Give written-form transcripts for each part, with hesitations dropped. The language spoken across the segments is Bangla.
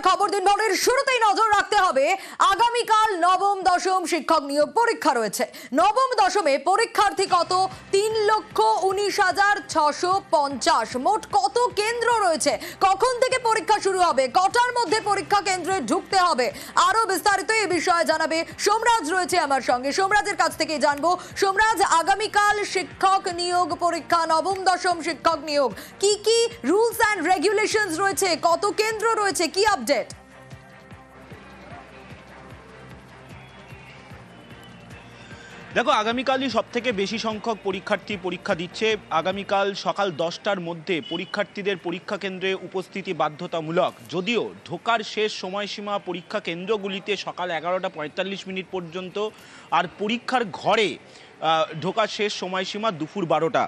নমস্কার। খবর দিনভরের শুরুতেই নজর রাখতে হবে আগামীকাল নবম দশম শিক্ষক নিয়োগ পরীক্ষা রয়েছে। নবম দশমে পরীক্ষার্থী কত? 3,19,650। মোট কত কেন্দ্র রয়েছে? কখন থেকে পরীক্ষা শুরু হবে? কটার মধ্যে পরীক্ষা কেন্দ্রে ঢুকতে হবে? আরো বিস্তারিত এই বিষয়ে জানাবে সোমরাজ রয়েছে আমার সঙ্গে। সোমরাজের কাছ থেকে জানবো। সোমরাজ, আগামীকাল শিক্ষক নিয়োগ পরীক্ষা, নবম দশম শিক্ষক নিয়োগ, কি কি রুলস অ্যান্ড রেগুলেশনস রয়েছে, কত কেন্দ্র রয়েছে, কি আপডেট? দেখো, আগামীকালই সব থেকে বেশি সংখ্যক পরীক্ষার্থী পরীক্ষা দিচ্ছে। আগামীকাল সকাল 10টার মধ্যে পরীক্ষার্থীদের পরীক্ষা কেন্দ্রে উপস্থিতি বাধ্যতামূলক। যদিও ঢোকার শেষ সময়সীমা পরীক্ষা কেন্দ্রগুলিতে সকাল 11:45 পর্যন্ত, আর পরীক্ষার ঘরে ঢোকার শেষ সময়সীমা দুপুর 12টা।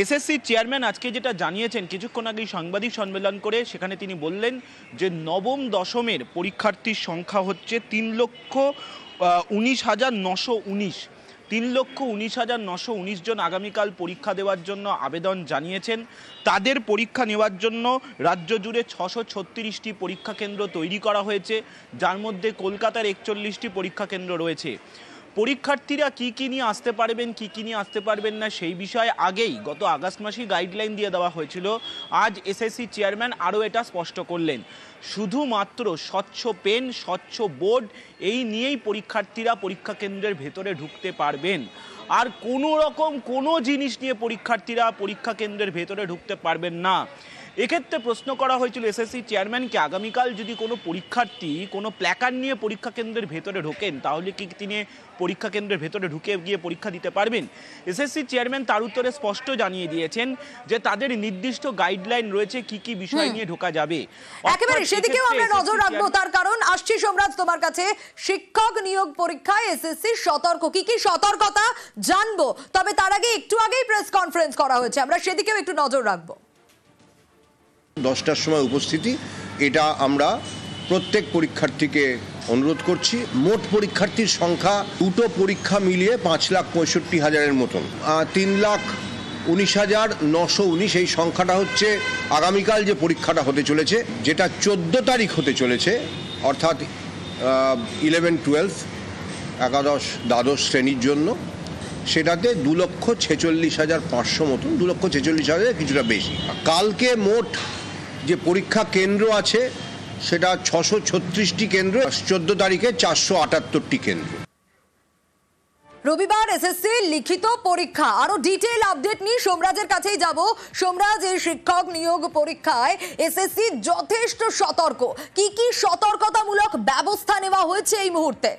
এসএসসির চেয়ারম্যান আজকে যেটা জানিয়েছেন, কিছুক্ষণ আগেই সাংবাদিক সম্মেলন করে সেখানে তিনি বললেন যে নবম দশমের পরীক্ষার্থীর সংখ্যা হচ্ছে 3,19,919। 3,19,919 জন আগামীকাল পরীক্ষা দেওয়ার জন্য আবেদন জানিয়েছেন। তাদের পরীক্ষা নেওয়ার জন্য রাজ্য জুড়ে 636টি পরীক্ষা কেন্দ্র তৈরি করা হয়েছে, যার মধ্যে কলকাতার 41টি পরীক্ষা কেন্দ্র রয়েছে। পরীক্ষার্থীরা কি কি নিয়ে আসতে পারবেন, কি কি নিয়ে আসতে পারবেন না, সেই বিষয়ে আগেই গত আগস্ট মাসেই গাইডলাইন দিয়ে দেওয়া হয়েছিল। আজ এসএসসি চেয়ারম্যান আরও এটা স্পষ্ট করলেন। শুধুমাত্র স্বচ্ছ পেন, স্বচ্ছ বোর্ড, এই নিয়েই পরীক্ষার্থীরা পরীক্ষা কেন্দ্রের ভেতরে ঢুকতে পারবেন। আর কোনো রকম কোনো জিনিস নিয়ে পরীক্ষার্থীরা পরীক্ষা কেন্দ্রের ভেতরে ঢুকতে পারবেন না। এক্ষেত্রে প্রশ্ন করা হয়েছিল এসএসসি চেয়ারম্যানকে, আগামীকাল যদি কোনো পরীক্ষার্থী কোনো প্ল্যাকার্ড নিয়ে পরীক্ষা কেন্দ্রের ভেতরে ঢোকেন, তাহলে কি তিনি পরীক্ষা কেন্দ্রের ভেতরে ঢুকে গিয়ে পরীক্ষা দিতে পারবেন? এসএসসি চেয়ারম্যান তার উত্তরে স্পষ্ট জানিয়ে দিয়েছেন যে তাদের নির্দিষ্ট গাইডলাইন রয়েছে কি কি বিষয় নিয়ে ঢোকা যাবে। একেবারে সেদিকেও আমরা নজর রাখবো, তার কারণ আসছি সোমরাজ তোমার কাছে। শিক্ষক নিয়োগ পরীক্ষায় এসএসসি সতর্ক, কি কি সতর্কতা জানবো। তবে তার আগে একটু আগেই প্রেস কনফারেন্স করা হয়েছে, আমরা সেদিকেও একটু নজর রাখবো। 10টার সময় উপস্থিতি, এটা আমরা প্রত্যেক পরীক্ষার্থীকে অনুরোধ করছি। মোট পরীক্ষার্থীর সংখ্যা দুটো পরীক্ষা মিলিয়ে 5,65,000-এর মতন। 3,19,919 এই সংখ্যাটা হচ্ছে আগামীকাল যে পরীক্ষাটা হতে চলেছে, যেটা 14 তারিখ হতে চলেছে, অর্থাৎ 11-12 একাদশ দ্বাদশ শ্রেণীর জন্য। সেটাতে 2,46,500 মতন, 2,46,000 কিছুটা বেশি। কালকে মোট যে পরীক্ষা কেন্দ্র আছে সেটা 636টি কেন্দ্র, 14 তারিখে 478টি কেন্দ্র। রবিবার এসএসসি লিখিত পরীক্ষা, আরো ডিটেইল আপডেট নিয়ে সোমরাজের কাছেই যাব। সোমরাজ, এই শিক্ষক নিয়োগ পরীক্ষায় এসএসসি যথেষ্ট সতর্ক, কি কি সতর্কতামূলক ব্যবস্থা নেওয়া হয়েছে এই মুহূর্তে?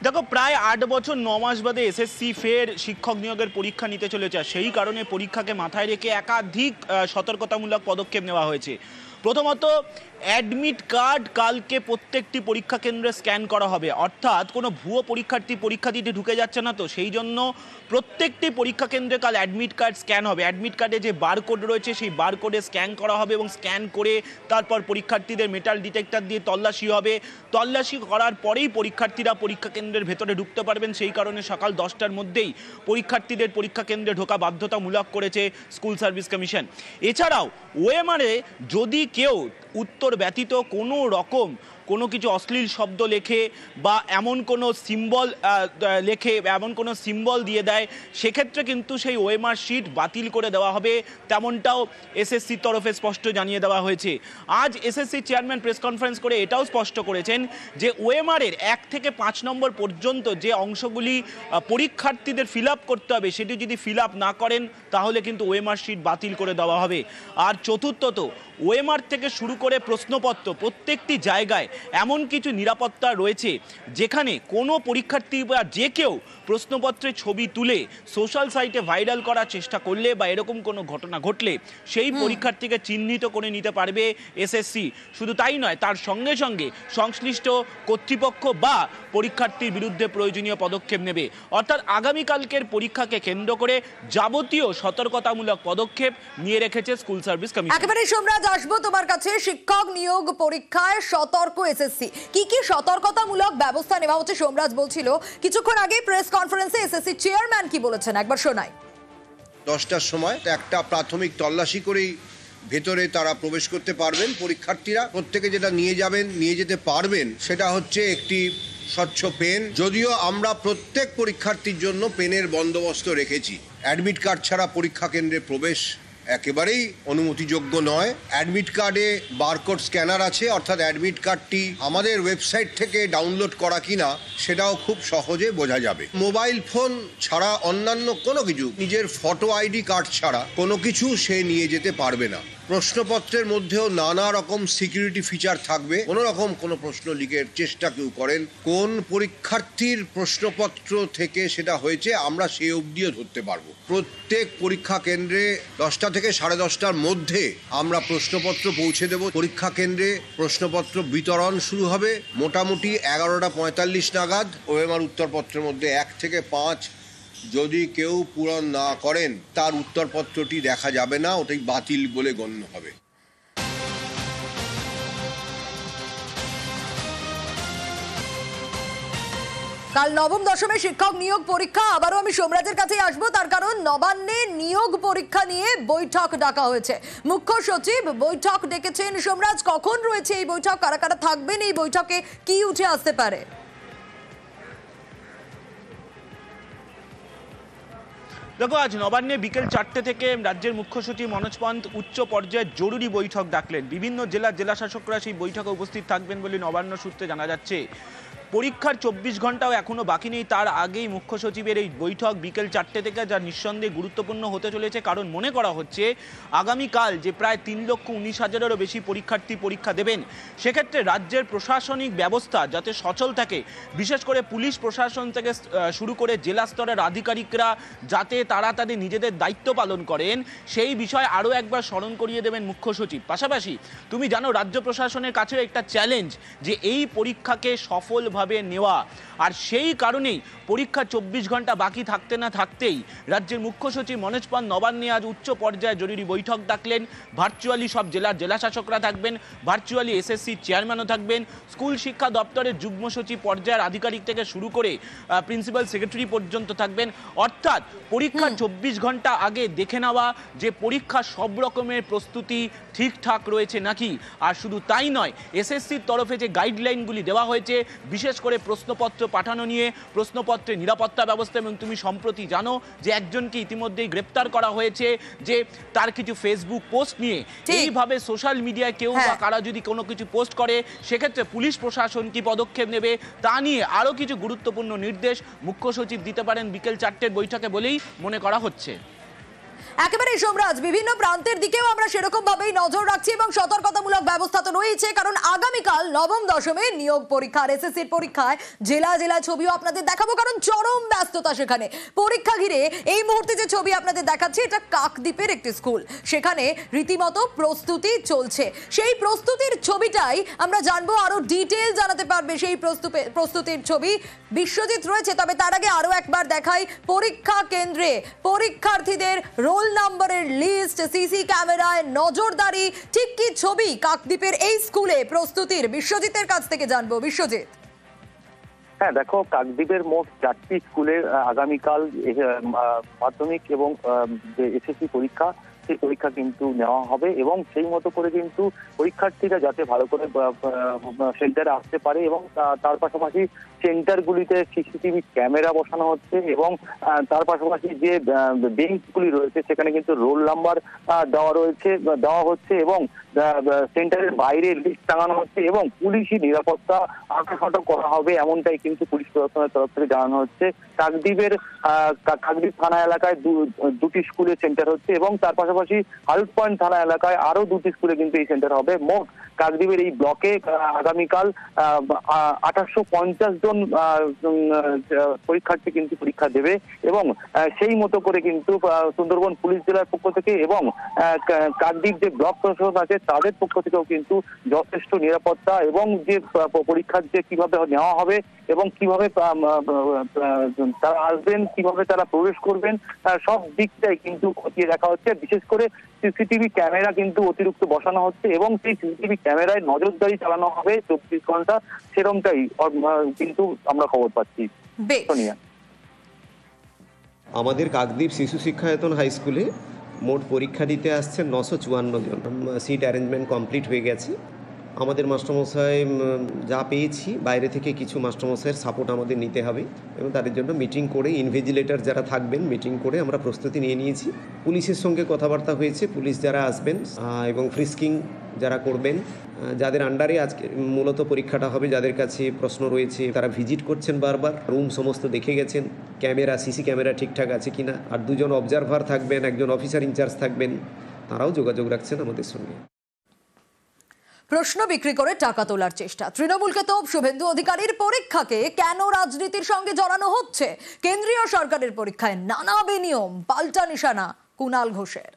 দেখো, প্রায় 8 বছর 9 মাস বাদে এসএসসি ফের শিক্ষক নিয়োগের পরীক্ষা নিতে চলেছে। সেই কারণে পরীক্ষাকে মাথায় রেখে একাধিক সতর্কতামূলক পদক্ষেপ নেওয়া হয়েছে। প্রথমত, অ্যাডমিট কার্ড কালকে প্রত্যেকটি পরীক্ষা কেন্দ্রে স্ক্যান করা হবে, অর্থাৎ কোনো ভুয়ো পরীক্ষার্থী পরীক্ষা দিতে ঢুকে যাচ্ছে না তো, সেই জন্য প্রত্যেকটি পরীক্ষা কেন্দ্রে কাল অ্যাডমিট কার্ড স্ক্যান হবে। অ্যাডমিট কার্ডে যে বারকোড রয়েছে সেই বারকোডে স্ক্যান করা হবে এবং স্ক্যান করে তারপর পরীক্ষার্থীদের মেটাল ডিটেক্টর দিয়ে তল্লাশি হবে। তল্লাশি করার পরেই পরীক্ষার্থীরা পরীক্ষা কেন্দ্রের ভেতরে ঢুকতে পারবেন। সেই কারণে সকাল 10টার মধ্যেই পরীক্ষার্থীদের পরীক্ষা কেন্দ্রে ঢোকা বাধ্যতামূলক করেছে স্কুল সার্ভিস কমিশন। এছাড়াও ওএমআরে যদি কেউ উত্তর ব্যতীত কোনো রকম কোনো কিছু অশ্লীল শব্দ লেখে বা এমন কোনো সিম্বল লেখে, এমন কোনো সিম্বল দিয়ে দেয়, সেক্ষেত্রে কিন্তু সেই ওএমআর শিট বাতিল করে দেওয়া হবে, তেমনটাও এসএসসির তরফে স্পষ্ট জানিয়ে দেওয়া হয়েছে। আজ এসএসসি চেয়ারম্যান প্রেস কনফারেন্স করে এটাও স্পষ্ট করেছেন যে ওএমআরের 1 থেকে 5 নম্বর পর্যন্ত যে অংশগুলি পরীক্ষার্থীদের ফিল আপ করতে হবে, সেটি যদি ফিল আপ না করেন তাহলে কিন্তু ওএমআর শিট বাতিল করে দেওয়া হবে। আর চতুর্থত, ওএমআর থেকে শুরু করে প্রশ্নপত্র প্রত্যেকটি জায়গায় এমন কিছু নিরাপত্তা রয়েছে যেখানে কোনো পরীক্ষার্থী বা যে কেউ প্রশ্নপত্রের ছবি তুলে সোশ্যাল সাইটে ভাইরাল করার চেষ্টা করলে বা এরকম কোনো ঘটনা ঘটলে সেই পরীক্ষার্থীকে চিহ্নিত করে নিতে পারবে এসএসসি। শুধু তাই নয়, তার সঙ্গে সঙ্গে সংশ্লিষ্ট কর্তৃপক্ষ বা পরীক্ষার্থীর বিরুদ্ধে প্রয়োজনীয় পদক্ষেপ নেবে। অর্থাৎ আগামীকালকের পরীক্ষাকে কেন্দ্র করে যাবতীয় সতর্কতামূলক পদক্ষেপ নিয়ে রেখেছে স্কুল সার্ভিস কমিশন। একেবারে সোমরাজ, আসবো তোমার কাছে। শিক্ষক নিয়োগ পরীক্ষায় সতর্ক এসএসসি, কি কি সতর্কতামূলক ব্যবস্থা নেওয়া হচ্ছে সোমরাজ বলছিল। কিছুক্ষণ আগে প্রেস কনফারেন্সে এসএসসি চেয়ারম্যান কি বলেছেন একবার শোনাই। 10টার সময় একটা প্রাথমিক তল্লাশি করেই ভেতরে তারা প্রবেশ করতে পারবেন। পরীক্ষার্থীরা প্রত্যেকে যেটা নিয়ে যেতে পারবেন সেটা হচ্ছে একটি স্বচ্ছ পেন। যদিও আমরা প্রত্যেক পরীক্ষার্থীর জন্য পেনের বন্দোবস্ত রেখেছি। অ্যাডমিট কার্ড ছাড়া পরীক্ষা কেন্দ্রে প্রবেশ একেবারেই অনুমতিযোগ্য নয়। অ্যাডমিট কার্ডে বারকোড স্ক্যানার আছে, অর্থাৎ অ্যাডমিট কার্ডটি আমাদের ওয়েবসাইট থেকে ডাউনলোড করা কিনা সেটাও খুব সহজে বোঝা যাবে। মোবাইল ফোন ছাড়া অন্যান্য কোনো কিছু, নিজের ফটো আইডি কার্ড ছাড়া কোনো কিছু সে নিয়ে যেতে পারবে না। প্রশ্নপত্রের মধ্যেও নানা রকম সিকিউরিটি ফিচার থাকবে। কোনো রকম কোনো প্রশ্ন লিখের চেষ্টা কেউ করেন, কোন পরীক্ষার্থীর প্রশ্নপত্র থেকে সেটা হয়েছে আমরা সে অবধিও ধরতে পারবো। প্রত্যেক পরীক্ষা কেন্দ্রে 10টা থেকে 10:30টার মধ্যে আমরা প্রশ্নপত্র পৌঁছে দেব। পরীক্ষা কেন্দ্রে প্রশ্নপত্র বিতরণ শুরু হবে মোটামুটি 11:45 নাগাদ। ওএমআর উত্তরপত্রের মধ্যে 1 থেকে 5 যদি কেউ পূরণ না করেন তার উত্তরপত্রটি দেখা যাবে না, ওটাই বাতিল বলে গণ্য হবে। কাল নবম দশমের শিক্ষক নিয়োগ পরীক্ষা। আবারও আমি সোমরাজের কাছে আসবো, তার কারণ নবান্নে নিয়োগ পরীক্ষা নিয়ে বৈঠক ডাকা হয়েছে। মুখ্য সচিব বৈঠক ডেকেছেন। সোমরাজ, কখন রয়েছে এই বৈঠক, কারা কারা থাকবেন এই বৈঠকে, কি উঠে আসতে পারে? দেখো, আজ নবান্নে বিকেল 4টে থেকে রাজ্যের মুখ্য সচিব মনোজ পন্ত উচ্চ পর্যায়ের জরুরি বৈঠক ডাকলেন। বিভিন্ন জেলা শাসকরা সেই বৈঠকে উপস্থিত থাকবেন বলে নবান্ন সূত্রে জানা যাচ্ছে। পরীক্ষার 24 ঘন্টাও এখনো বাকি নেই, তার আগেই মুখ্য সচিবের এই বৈঠক বিকেল 4টে থেকে, যা নিঃসন্দেহে গুরুত্বপূর্ণ হতে চলেছে। কারণ মনে করা হচ্ছে আগামীকাল যে প্রায় 3,19,000-এরও বেশি পরীক্ষার্থী পরীক্ষা দেবেন, সেক্ষেত্রে রাজ্যের প্রশাসনিক ব্যবস্থা যাতে সচল থাকে, বিশেষ করে পুলিশ প্রশাসন থেকে শুরু করে জেলা স্তরের আধিকারিকরা যাতে তারা তাদের নিজেদের দায়িত্ব পালন করেন, সেই বিষয়ে আরও একবার স্মরণ করিয়ে দেবেন মুখ্য সচিব। পাশাপাশি তুমি জানো রাজ্য প্রশাসনের কাছেও একটা চ্যালেঞ্জ যে এই পরীক্ষাকে সফলভাবে নেওয়া, আর সেই কারণেই পরীক্ষা 24 ঘন্টা বাকি থাকতে না থাকতেই রাজ্যের মুখ্য সচিব মনোজ পন্ত নবান্নে আজ উচ্চ পর্যায়ে জরুরি বৈঠক ডাকলেন। ভার্চুয়ালি সব জেলা শাসকরা থাকবেন, ভার্চুয়ালি এসএসসি চেয়ারম্যানও থাকবেন, স্কুল শিক্ষা দপ্তরের যুগ্ম সচিব পর্যায়ের আধিকারিক থেকে শুরু করে প্রিন্সিপাল সেক্রেটারি পর্যন্ত থাকবেন। অর্থাৎ পরীক্ষার 24 ঘন্টা আগে দেখে নেওয়া যে পরীক্ষার সব রকমের প্রস্তুতি ঠিকঠাক রয়েছে নাকি। আর শুধু তাই নয়, এসএসসির তরফে যে গাইডলাইনগুলি দেওয়া হয়েছে, বিশেষ করে প্রশ্নপত্র পাঠানো নিয়ে, প্রশ্নপত্রের নিরাপত্তা ব্যবস্থা, এবং তুমি সম্প্রতি জানো যে একজনকে ইতিমধ্যেই গ্রেপ্তার করা হয়েছে যে তার কিছু ফেসবুক পোস্ট নিয়ে এইভাবে সোশ্যাল মিডিয়ায় কেউ বা কারা যদি কোনো কিছু পোস্ট করে, সেক্ষেত্রে পুলিশ প্রশাসন কি পদক্ষেপ নেবে তা নিয়ে আরও কিছু গুরুত্বপূর্ণ নির্দেশ মুখ্য সচিব দিতে পারেন বিকেল 4টের বৈঠকে বলেই মনে করা হচ্ছে। একেবারে সোমরাজ, বিভিন্ন প্রান্তের দিকেও আমরা সেরকম ভাবেই নজর রাখছি এবং সতর্কতামূলক ব্যবস্থা তো রয়েছে, কারণ আগামীকাল নবম দশমে নিয়োগ পরীক্ষা, এসএসসির পরীক্ষায় জেলা ছবিও আপনাদের দেখাবো, কারণ চরম ব্যস্ততা সেখানে। পরীক্ষা ঘিরে এই মুহূর্তে যে ছবি আপনাদের দেখাচ্ছি, এটা কাকদ্বীপের একটি স্কুল, সেখানে রীতিমতো প্রস্তুতি চলছে। সেই প্রস্তুতির ছবিটাই আমরা জানবো, আরো ডিটেল জানাতে পারবে সেই প্রস্তুতির ছবি বিশ্বজিৎ রয়েছে। তবে তার আগে আরো একবার দেখাই পরীক্ষা কেন্দ্রে পরীক্ষার্থীদের রোল নাম্বারের লিস্ট, সিসি ক্যামেরায় নজরদারি, ঠিক কি ছবি কাকদ্বীপের এই স্কুলে প্রস্তুতির, বিশ্বজিতের কাছ থেকে জানবো। বিশ্বজিৎ। হ্যাঁ, দেখো, কাকদ্বীপের মোট 4টি স্কুলে আগামীকাল মাধ্যমিক এবং যে এসএসসি পরীক্ষা, সেই পরীক্ষা কিন্তু নেওয়া হবে এবং সেই মতো করে কিন্তু পরীক্ষার্থীরা যাতে ভালো করে সেন্টারে আসতে পারে এবং তার পাশাপাশি সেন্টারগুলিতে সিসিটিভি ক্যামেরা বসানো হচ্ছে এবং তার পাশাপাশি যে বেঞ্চগুলি রয়েছে সেখানে কিন্তু রোল নাম্বার দেওয়া হচ্ছে এবং সেন্টারের বাইরে লিস্ট টাঙানো হচ্ছে এবং পুলিশি নিরাপত্তা আঁটাখাটো করা হবে, এমনটাই কিন্তু পুলিশ প্রশাসনের তরফ থেকে জানানো হচ্ছে। কাকদ্বীপ থানা এলাকায় 2টি স্কুলে সেন্টার হচ্ছে এবং তার পাশাপাশি হালুট পয়েন্ট থানা এলাকায় আরো 2টি স্কুলে কিন্তু এই সেন্টার হবে। মোট কাকদ্বীপের এই ব্লকে আগামীকাল 850 জন পরীক্ষার্থী কিন্তু পরীক্ষা দেবে এবং সেই মতো করে কিন্তু সুন্দরবন পুলিশ জেলার পক্ষ থেকে এবং কাকদ্বীপ যে ব্লক প্রশাসন আছে তাদের পক্ষ থেকেও কিন্তু যথেষ্ট নিরাপত্তা এবং যে পরীক্ষার যে কিভাবে নেওয়া হবে এবং কিভাবে তারা আসবেন, কিভাবে তারা প্রবেশ করবেন, সব দিকটাই কিন্তু খতিয়ে দেখা হচ্ছে। বিশেষ করে সিসিটিভি ক্যামেরা কিন্তু অতিরিক্ত বসানো হচ্ছে এবং সেই সিসিটিভি ক্যামেরায় নজরদারি চালানো হবে 24 ঘন্টা, সেরকমটাই কিন্তু আমরা খবর পাচ্ছি। সোনিয়া। আমাদের কাকদ্বীপ শিশু শিক্ষায়তন হাই স্কুলে মোট পরীক্ষা দিতে আসছেন 954 জন। সিট অ্যারেঞ্জমেন্ট কমপ্লিট হয়ে গেছে। আমাদের মাস্টারমশাই যা পেয়েছি বাইরে থেকে কিছু মাস্টারমশাইয়ের সাপোর্ট আমাদের নিতে হবে এবং তাদের জন্য মিটিং করে ইনভিজিলেটর যারা থাকবেন মিটিং করে আমরা প্রস্তুতি নিয়ে নিয়েছি। পুলিশের সঙ্গে কথাবার্তা হয়েছে, পুলিশ যারা আসবেন এবং ফ্রিস্কিং যারা করবেন, যাদের আন্ডারে আজকে মূলত পরীক্ষাটা হবে, যাদের কাছে প্রশ্ন রয়েছে তারা ভিজিট করছেন বারবার, রুম সমস্ত দেখে গেছেন, ক্যামেরা সিসি ক্যামেরা ঠিকঠাক আছে কিনা। আর 2 জন অবজারভার থাকবেন, একজন অফিসার ইনচার্জ থাকবেন, তারাও যোগাযোগ রাখছেন আমাদের সঙ্গে। প্রশ্ন বিক্রি করে টাকা তোলার চেষ্টা, তৃণমূলকে তোপ শুভেন্দু অধিকারীর পরীক্ষাকে কেন রাজনীতির সঙ্গে জড়ানো হচ্ছে? কেন্দ্রীয় সরকারের পরীক্ষায় নানা বেনিয়ম, পাল্টা নিশানা কুণাল ঘোষের।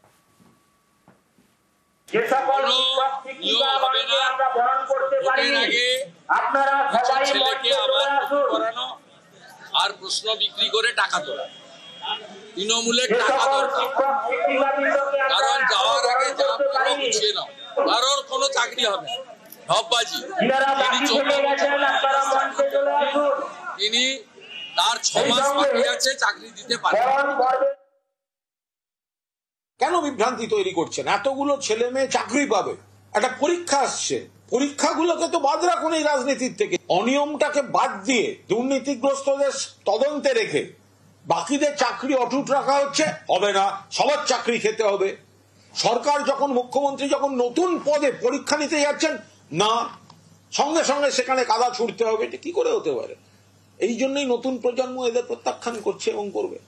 আর প্রশ্ন বিক্রি করে টাকা তোলা, তৃণমূলের টাকা দরকার, কারণ যাওয়ার আগে যা পারো গুছিয়ে নাও, কারোর কোনো চাকরি হবে না, ঢপবাজি। তিনি তার 6 মাস বাকি আছে, চাকরি দিতে পারবেন। কেন বিভ্রান্তি তৈরি করছেন? এতগুলো ছেলে মেয়ে চাকরি পাবে, একটা পরীক্ষা আসছে, পরীক্ষাগুলোকে তো বাদ রাখুন এই রাজনীতির থেকে। অনিয়মটাকে বাদ দিয়ে দুর্নীতিগ্রস্তদের তদন্তে রেখে বাকিদের চাকরি অটুট রাখা হচ্ছে, হবে না, সবার চাকরি খেতে হবে। সরকার যখন, মুখ্যমন্ত্রী যখন নতুন পদে পরীক্ষা নিতে যাচ্ছেন, না, সঙ্গে সঙ্গে সেখানে কাদা ছুটতে হবে, এটা কি করে হতে পারে? এই জন্যই নতুন প্রজন্ম এদের প্রত্যাখ্যান করছে এবং করবে।